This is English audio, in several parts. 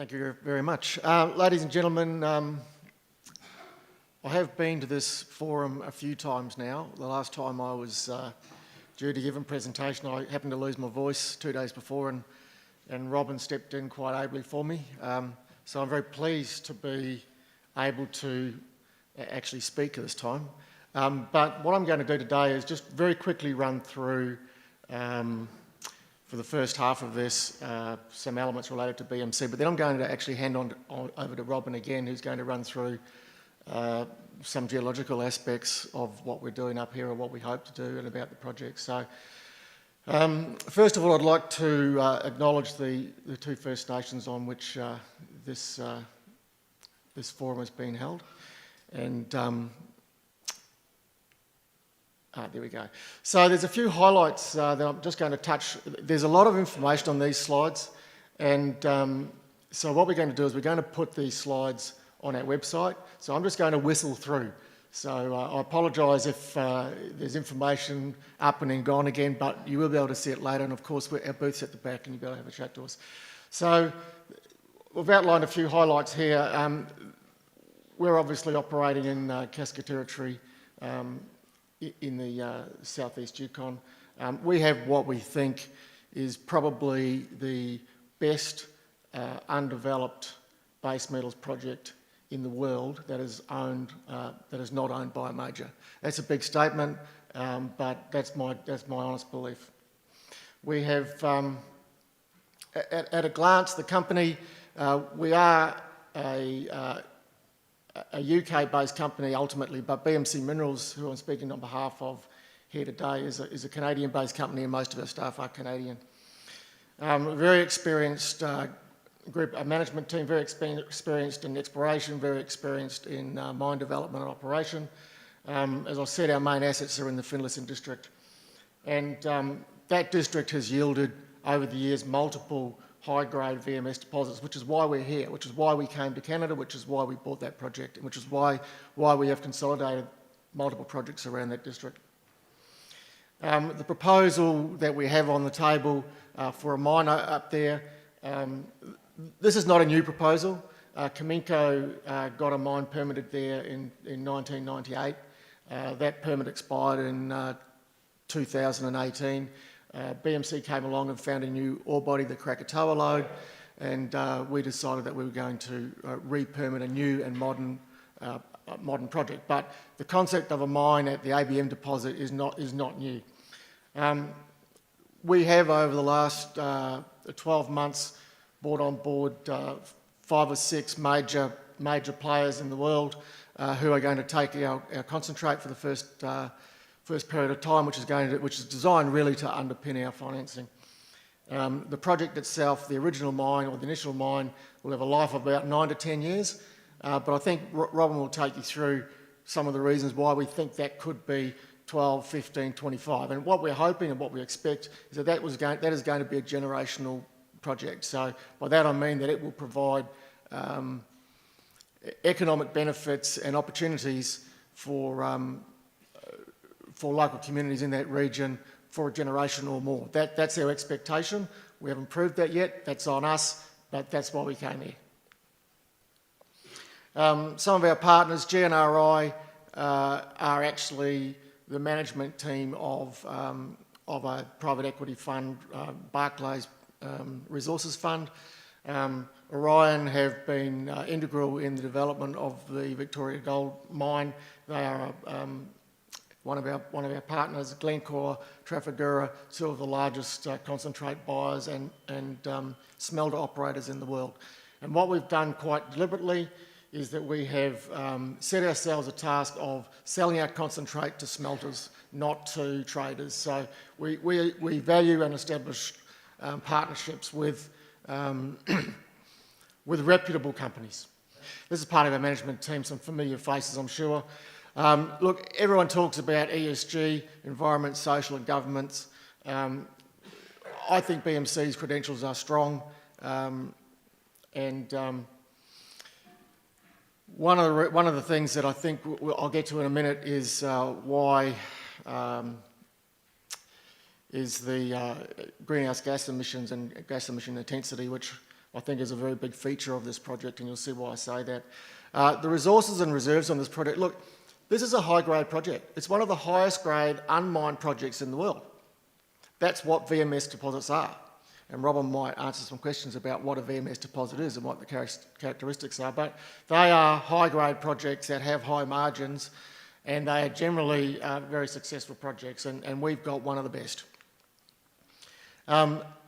Thank you very much. Ladies and gentlemen, I have been to this forum a few times now. The last time I was due to give a presentation, I happened to lose my voice 2 days before, and Robin stepped in quite ably for me. So I'm very pleased to be able to actually speak this time. But what I'm going to do today is just very quickly run through, for the first half of this, some elements related to BMC, but then I'm going to actually hand on over to Robin again, who's going to run through some geological aspects of what we're doing up here or what we hope to do and about the project. So first of all, I'd like to acknowledge the two First Nations on which this forum has been held. And there we go. So there's a few highlights that I'm just going to touch. There's a lot of information on these slides, and so what we're going to do is we're going to put these slides on our website. So I'm just going to whistle through. So I apologise if there's information up and then gone again, but you will be able to see it later, and of course our booth's at the back and you'll be able to have a chat to us. So we've outlined a few highlights here. We're obviously operating in Casca territory, in the southeast Yukon. We have what we think is probably the best undeveloped base metals project in the world that is owned, that is not owned by a major. That's a big statement, but that's my honest belief. We have, at a glance, the company, we are a UK-based company ultimately, but BMC Minerals, who I'm speaking on behalf of here today, is a Canadian-based company, and most of our staff are Canadian. A very experienced group, a management team, very experienced in exploration, very experienced in mine development and operation. As I said, our main assets are in the Finlayson district, and that district has yielded over the years multiple high-grade VMS deposits, which is why we're here, which is why we came to Canada, which is why we bought that project, and which is why we have consolidated multiple projects around that district. The proposal that we have on the table for a mine up there, this is not a new proposal. Caminco got a mine permitted there in 1998. That permit expired in 2018. BMC came along and found a new ore body, the Krakatoa lode, and we decided that we were going to re-permit a new and modern project. But the concept of a mine at the ABM deposit is not new. We have, over the last 12 months, brought on board 5 or 6 major players in the world who are going to take our concentrate for the first period of time, which is designed really to underpin our financing. The project itself, the original mine or the initial mine, will have a life of about 9 to 10 years, but I think Robin will take you through some of the reasons why we think that could be 12, 15, 25. And what we're hoping and what we expect is that is going to be a generational project. So by that I mean that it will provide economic benefits and opportunities for local communities in that region for a generation or more. That's our expectation. We haven't proved that yet. That's on us, but that's why we came here. Some of our partners, GNRI, are actually the management team of a private equity fund, Barclays Resources Fund. Orion have been integral in the development of the Victoria Gold Mine. They are one of our partners, Glencore, Trafigura, 2 of the largest concentrate buyers and smelter operators in the world. And what we've done quite deliberately is that we have set ourselves a task of selling our concentrate to smelters, not to traders. So we value and establish partnerships with reputable companies. This is part of our management team, some familiar faces, I'm sure. Look, everyone talks about ESG, environment, social and governance. I think BMC's credentials are strong, and one of the things that I think I'll get to in a minute is why is the greenhouse gas emissions and gas emission intensity, which I think is a very big feature of this project, and you'll see why I say that. The resources and reserves on this project, look, this is a high-grade project. It's one of the highest-grade unmined projects in the world. That's what VMS deposits are. And Robin might answer some questions about what a VMS deposit is and what the characteristics are, but they are high-grade projects that have high margins, and they are generally very successful projects, and we've got one of the best.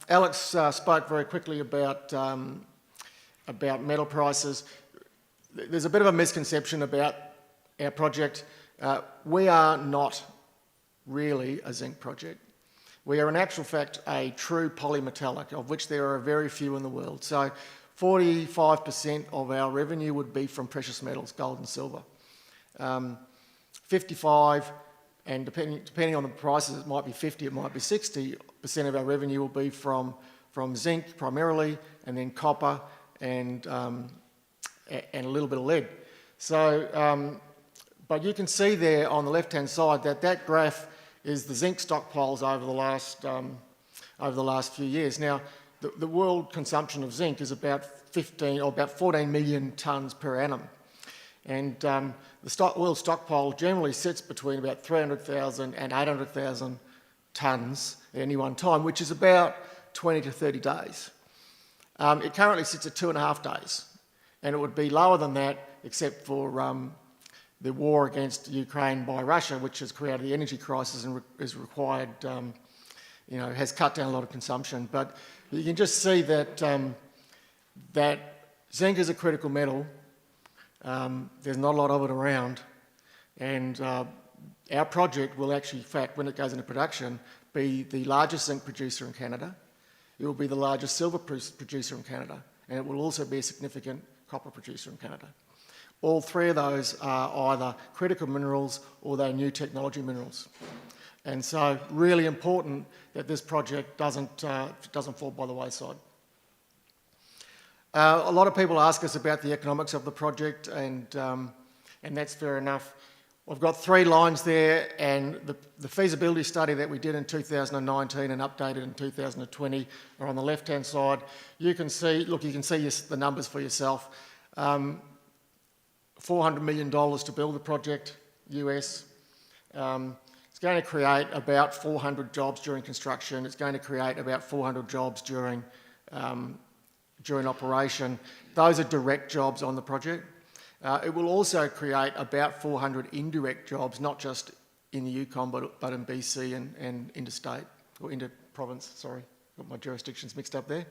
Alex spoke very quickly about metal prices. There's a bit of a misconception about our project. We are not really a zinc project. We are in actual fact a true polymetallic, of which there are very few in the world. So 45% of our revenue would be from precious metals, gold and silver. 55, and depending on the prices, it might be 50, it might be 60% of our revenue will be from zinc primarily, and then copper and a little bit of lead. So, but you can see there on the left-hand side that graph is the zinc stockpiles over the last few years. Now, the world consumption of zinc is about 14 million tonnes per annum, and the world stockpile generally sits between about 300,000 and 800,000 tonnes at any one time, which is about 20 to 30 days. It currently sits at 2.5 days, and it would be lower than that except for the war against Ukraine by Russia, which has created the energy crisis and is required, has cut down a lot of consumption. But you can just see that that zinc is a critical metal. There's not a lot of it around, and our project will actually, in fact, when it goes into production, be the largest zinc producer in Canada. It will be the largest silver producer in Canada, and it will also be a significant copper producer in Canada. All three of those are either critical minerals or they're new technology minerals. And so really important that this project doesn't fall by the wayside. A lot of people ask us about the economics of the project, and that's fair enough. We've got 3 lines there, and the feasibility study that we did in 2019 and updated in 2020 are on the left-hand side. You can see the numbers for yourself. $400 million to build the project, US. It's going to create about 400 jobs during construction. It's going to create about 400 jobs during operation. Those are direct jobs on the project. It will also create about 400 indirect jobs, not just in the Yukon, but in BC and interstate, or inter-province, sorry. Got my jurisdictions mixed up there.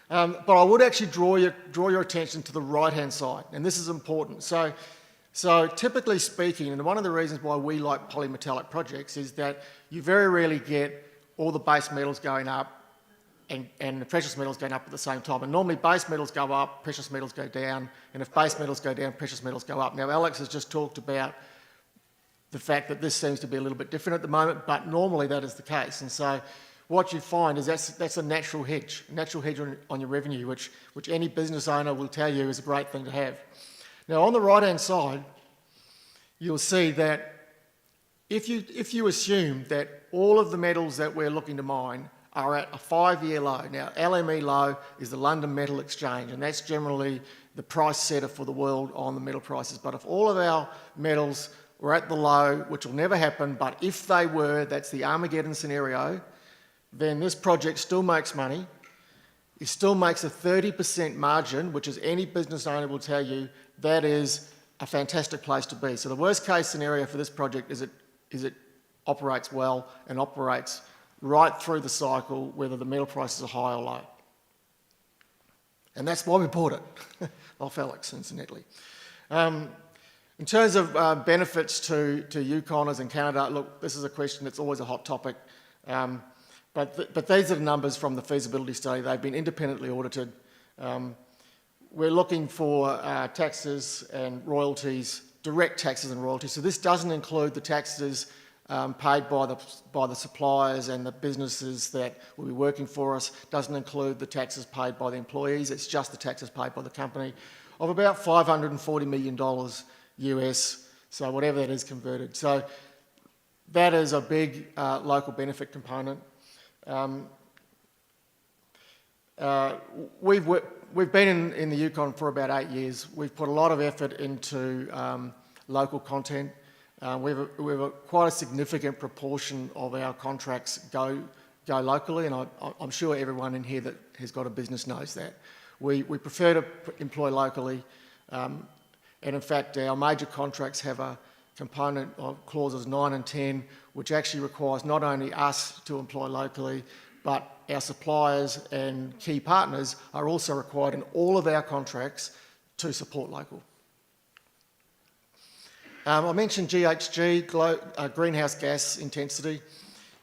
But I would actually draw your attention to the right-hand side, and this is important. So typically speaking, and one of the reasons why we like polymetallic projects is that you very rarely get all the base metals going up and the precious metals going up at the same time. And normally base metals go up, precious metals go down, and if base metals go down, precious metals go up. Now, Alex has just talked about the fact that this seems to be a little bit different at the moment, but normally that is the case. And so what you find is that's a natural hedge on your revenue, which any business owner will tell you is a great thing to have. Now, on the right-hand side, you'll see that if you assume that all of the metals that we're looking to mine are at a 5-year low. Now, LME low is the London Metal Exchange, and that's generally the price setter for the world on the metal prices. But if all of our metals were at the low, which will never happen, but if they were, that's the Armageddon scenario, then this project still makes money. It still makes a 30% margin, which, as any business owner will tell you, that is a fantastic place to be. So the worst case scenario for this project is it operates well and operates right through the cycle, whether the metal prices are high or low. And that's why we bought it, off Alex, incidentally. In terms of benefits to Yukoners in Canada, look, this is a question that's always a hot topic. But these are the numbers from the feasibility study. They've been independently audited. We're looking for taxes and royalties, direct taxes and royalties. So this doesn't include the taxes paid by the suppliers and the businesses that will be working for us. Doesn't include the taxes paid by the employees. It's just the taxes paid by the company of about $540 million US. So whatever that is converted. So that is a big local benefit component. we've been in the Yukon for about 8 years. We've put a lot of effort into local content. We have quite a significant proportion of our contracts go locally, and I'm sure everyone in here that has got a business knows that. We prefer to employ locally, and in fact our major contracts have a component of clauses 9 and 10, which actually requires not only us to employ locally, but our suppliers and key partners are also required in all of our contracts to support local. I mentioned GHG, greenhouse gas intensity.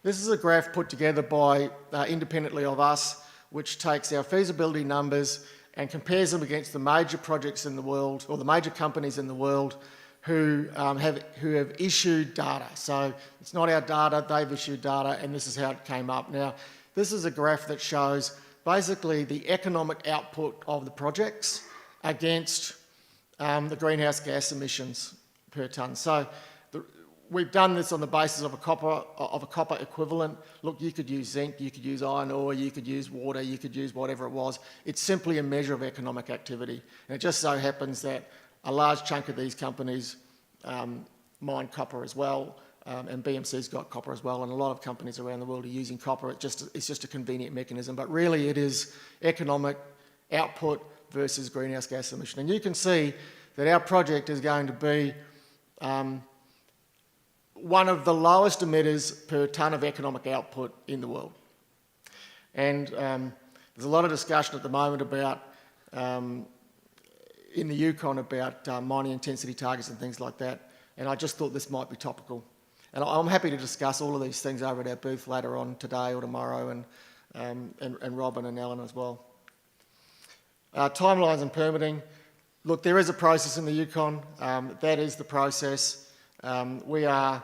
This is a graph put together by independently of us, which takes our feasibility numbers and compares them against the major projects in the world, or the major companies in the world who have issued data. So it's not our data, they've issued data, and this is how it came up. Now, this is a graph that shows basically the economic output of the projects against the greenhouse gas emissions per tonne. So we've done this on the basis of a copper equivalent. Look, you could use zinc, you could use iron ore, you could use water, you could use whatever it was. It's simply a measure of economic activity. And it just so happens that a large chunk of these companies mine copper as well, and BMC's got copper as well, and a lot of companies around the world are using copper. It's just a convenient mechanism, but really it is economic output versus greenhouse gas emission. And you can see that our project is going to be one of the lowest emitters per tonne of economic output in the world. And there's a lot of discussion at the moment about, in the Yukon, about mining intensity targets and things like that, and I just thought this might be topical. And I'm happy to discuss all of these things over at our booth later on today or tomorrow, and Robin and Ellen as well. Timelines and permitting. Look, there is a process in the Yukon. That is the process. We are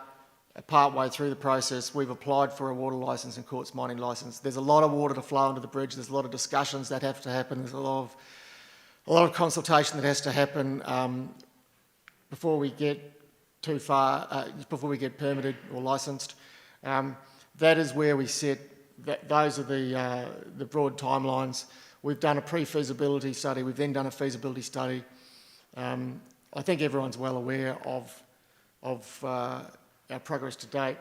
part way through the process. We've applied for a water licence and quartz mining licence. There's a lot of water to flow under the bridge. There's a lot of discussions that have to happen. There's a lot of consultation that has to happen before we get too far, before we get permitted or licensed. That is where we sit. Those are the broad timelines. We've done a pre-feasibility study. We've then done a feasibility study. I think everyone's well aware of our progress to date.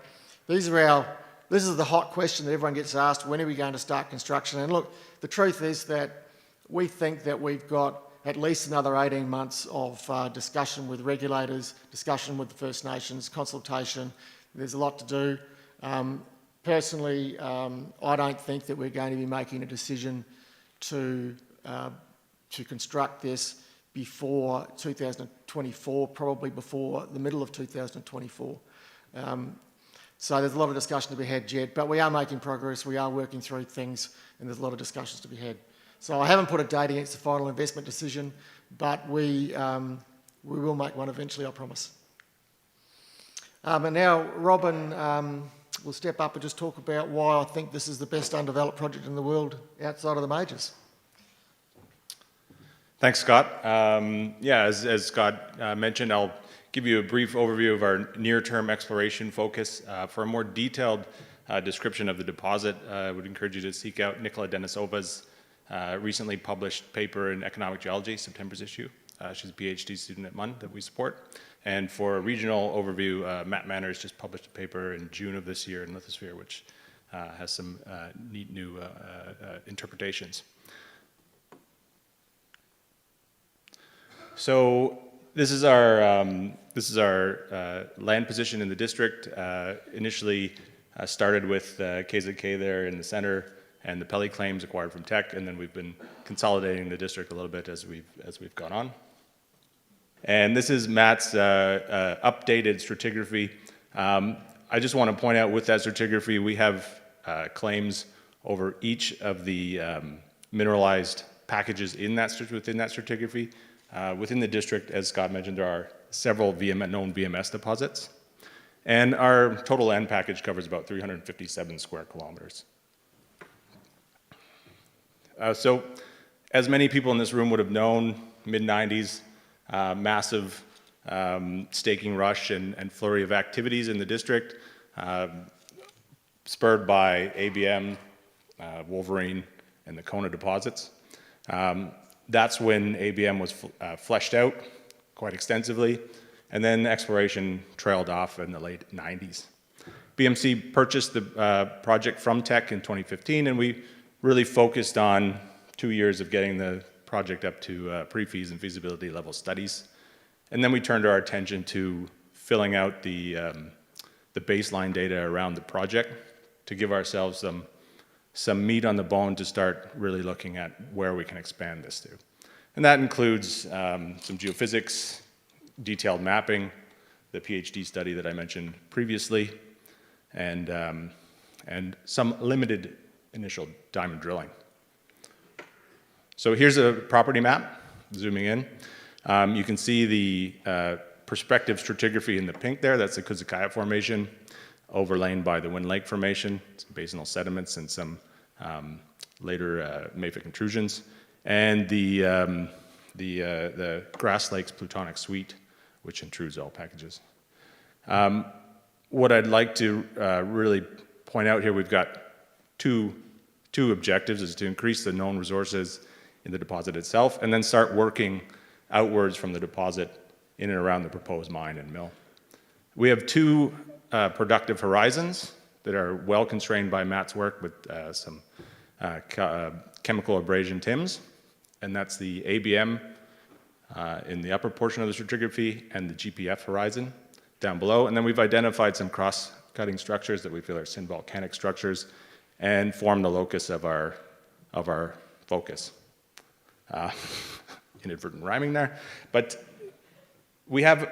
This is the hot question that everyone gets asked: when are we going to start construction? And look, the truth is that we think that we've got at least another 18 months of discussion with regulators, discussion with the First Nations, consultation. There's a lot to do. Personally, I don't think that we're going to be making a decision to construct this before 2024, probably before the middle of 2024. So there's a lot of discussion to be had yet, but we are making progress, we are working through things, and there's a lot of discussions to be had. So I haven't put a date against the final investment decision, but we will make one eventually, I promise. And now Robin will step up and just talk about why I think this is the best undeveloped project in the world outside of the majors. Thanks, Scott. As Scott mentioned, I'll give you a brief overview of our near-term exploration focus. For a more detailed description of the deposit, I would encourage you to seek out Nicola Denisova's recently published paper in Economic Geology, September's issue. She's a PhD student at MUN that we support. And for a regional overview, Matt Manners just published a paper in June of this year in Lithosphere, which has some neat new interpretations. So this is our land position in the district. Initially started with KZK there in the center, and the Pelly claims acquired from Teck, and then we've been consolidating the district a little bit as we've gone on. And this is Matt's updated stratigraphy. I just want to point out with that stratigraphy, we have claims over each of the mineralized packages within that stratigraphy. Within the district, as Scott mentioned, there are several known VMS deposits, and our total land package covers about 357 square kilometers. So, as many people in this room would have known, mid-90s, massive staking rush and flurry of activities in the district, spurred by ABM, Wolverine, and the Kona deposits. That's when ABM was fleshed out quite extensively, and then exploration trailed off in the late 90s. BMC purchased the project from Teck in 2015, and we really focused on 2 years of getting the project up to pre-feas and feasibility level studies. And then we turned our attention to filling out the baseline data around the project to give ourselves some meat on the bone to start really looking at where we can expand this to. And that includes some geophysics, detailed mapping, the PhD study that I mentioned previously, and some limited initial diamond drilling. So here's a property map, zooming in. You can see the prospective stratigraphy in the pink there. That's the Kuzakaya Formation, overlain by the Wind Lake Formation, some basinal sediments and some later mafic intrusions, and the Grass Lakes Plutonic Suite, which intrudes all packages. What I'd like to really point out here, we've got two objectives, is to increase the known resources in the deposit itself, and then start working outwards from the deposit in and around the proposed mine and mill. We have two productive horizons that are well constrained by Matt's work with some chemical abrasion TIMs, and that's the ABM in the upper portion of the stratigraphy and the GPF horizon down below. And then we've identified some cross-cutting structures that we feel are synvolcanic structures and form the locus of our focus. Inadvertent rhyming there. But we have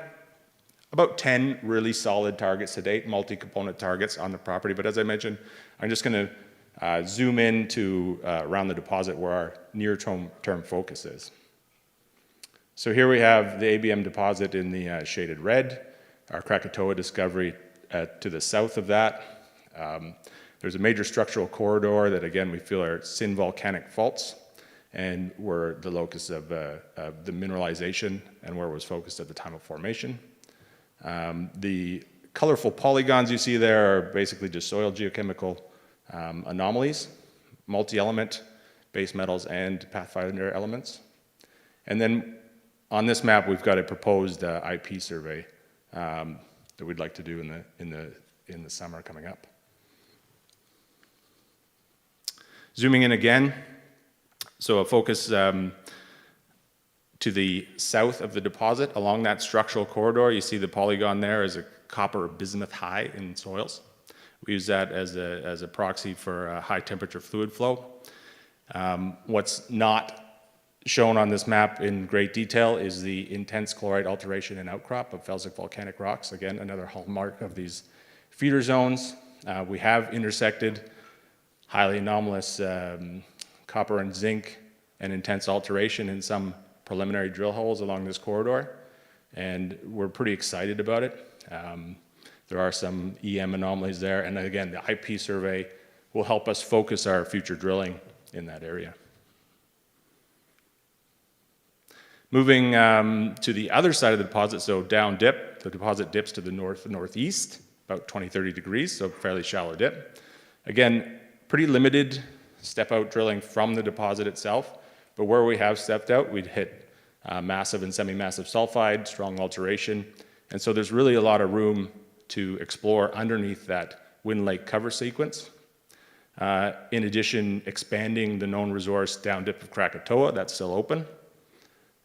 about 10 really solid targets to date, multi-component targets on the property. But as I mentioned, I'm just going to zoom in to around the deposit where our near-term focus is. So here we have the ABM deposit in the shaded red, our Krakatoa discovery to the south of that. There's a major structural corridor that, again, we feel are synvolcanic faults, and were the locus of the mineralization and where it was focused at the time of formation. The colorful polygons you see there are basically just soil geochemical anomalies, multi-element base metals and pathfinder elements. And then on this map, we've got a proposed IP survey that we'd like to do in the summer coming up. Zooming in again, so a focus to the south of the deposit along that structural corridor. You see the polygon there as a copper bismuth high in soils. We use that as a proxy for high temperature fluid flow. What's not shown on this map in great detail is the intense chlorite alteration and outcrop of felsic volcanic rocks. Again, another hallmark of these feeder zones. We have intersected highly anomalous copper and zinc and intense alteration in some preliminary drill holes along this corridor, and we're pretty excited about it. There are some EM anomalies there, and again, the IP survey will help us focus our future drilling in that area. Moving to the other side of the deposit, so down dip, the deposit dips to the north-northeast, about 20-30 degrees, so fairly shallow dip. Again, pretty limited step-out drilling from the deposit itself, but where we have stepped out, we'd hit massive and semi-massive sulfide, strong alteration, and so there's really a lot of room to explore underneath that Wind Lake cover sequence. In addition, expanding the known resource down dip of Krakatoa, that's still open.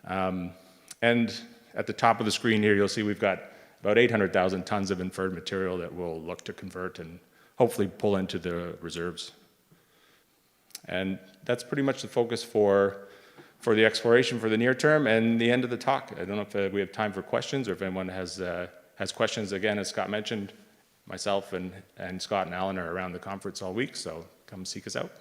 And at the top of the screen here, you'll see we've got about 800,000 tons of inferred material that we'll look to convert and hopefully pull into the reserves. And that's pretty much the focus for the exploration for the near term and the end of the talk. I don't know if we have time for questions or if anyone has questions. Again, as Scott mentioned, myself and Scott and Alan are around the conference all week, so come seek us out.